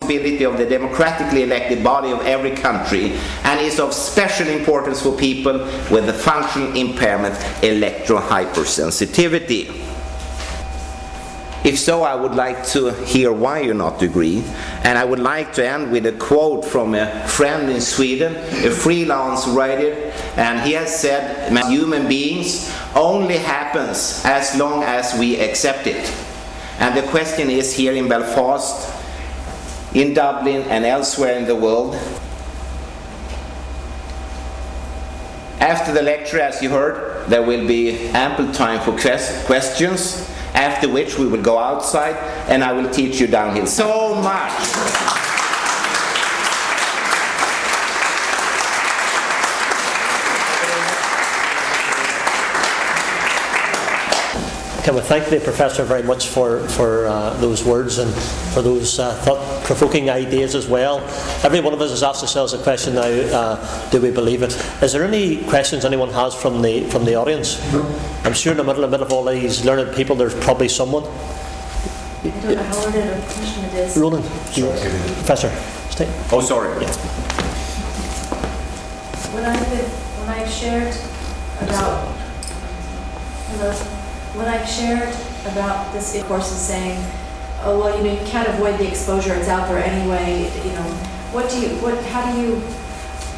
responsibility of the democratically elected body of every country and is of special importance for people with the functional impairment electrohypersensitivity. If so, I would like to hear why you not agree, and I would like to end with a quote from a friend in Sweden, a freelance writer, and he has said, "Human beings only happens as long as we accept it." And the question is, here in Belfast, in Dublin and elsewhere in the world, after the lecture, as you heard, there will be ample time for questions, after which we will go outside and I will teach you downhill. So much! Can we thank the Professor very much for those words and for those thought-provoking ideas as well. Every one of us has asked ourselves a question now, do we believe it? Is there any questions anyone has from the audience? No. I'm sure in the middle of all these learned people there's probably someone. I don't know how learned a question it is. Roland, Professor. Stay. Oh, sorry. Yeah. When I've shared about When I've shared about this course and saying, oh well, you can't avoid the exposure; it's out there anyway. How do you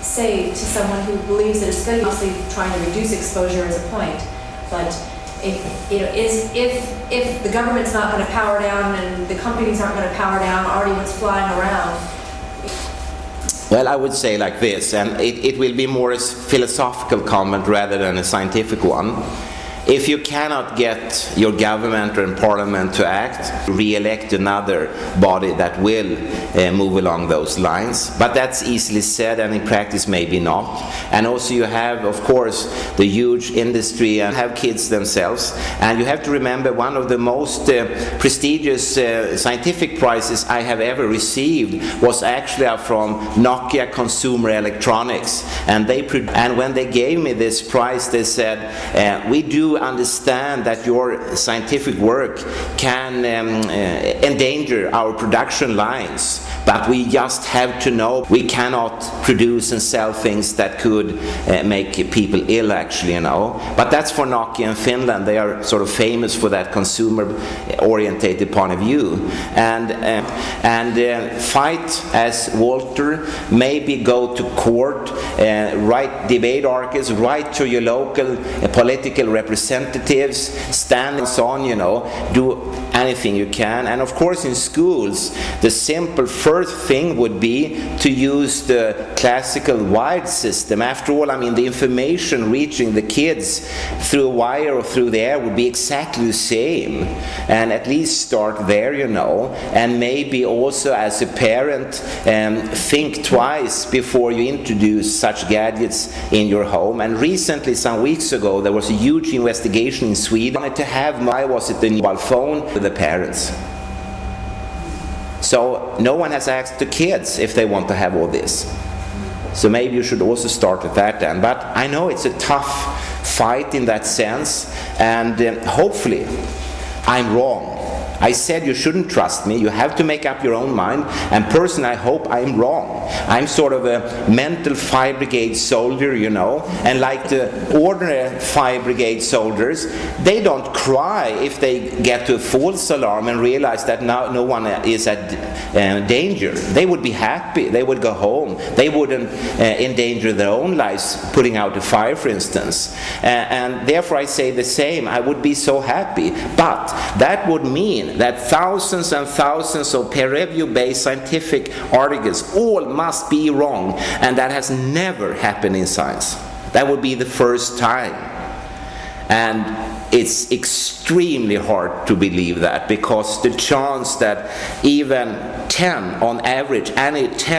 say to someone who believes that it's good, obviously trying to reduce exposure is a point, but if the government's not going to power down and the companies aren't going to power down already what's flying around? Well, I would say like this, and it will be more a philosophical comment rather than a scientific one. If you cannot get your government or parliament to act, re-elect another body that will move along those lines. But that's easily said, and in practice maybe not. And also you have, of course, the huge industry and have kids themselves. And you have to remember one of the most prestigious scientific prizes I have ever received was actually from Nokia Consumer Electronics. And when they gave me this prize, they said, we do understand that your scientific work can endanger our production lines, but we just have to know we cannot produce and sell things that could make people ill, actually, But that's for Nokia in Finland. They are sort of famous for that consumer-orientated point of view. And fight as Walter, maybe go to court, write debate articles, write to your local political representatives, stand and so on, do anything you can. And of course in schools, the simple first thing would be to use the classical wired system. After all, the information reaching the kids through a wire or through the air would be exactly the same. And at least start there, and maybe also as a parent think twice before you introduce such gadgets in your home. And recently, some weeks ago, there was a huge investigation in Sweden. Wanted to have, why was it the mobile phone with the parents? So no one has asked the kids if they want to have all this. So maybe you should also start at that end. But I know it's a tough fight in that sense, and hopefully I'm wrong. I said you shouldn't trust me, you have to make up your own mind, and personally I hope I'm wrong. I'm sort of a mental fire brigade soldier, and like the ordinary fire brigade soldiers, they don't cry if they get to a false alarm and realize that no one is at danger. They would be happy, they would go home, they wouldn't endanger their own lives putting out a fire, for instance. And therefore I say the same, I would be so happy, but that would mean that thousands and thousands of peer-review-based scientific articles all must be wrong, and that has never happened in science. That would be the first time. And it's extremely hard to believe that, because the chance that even 10 on average, any 10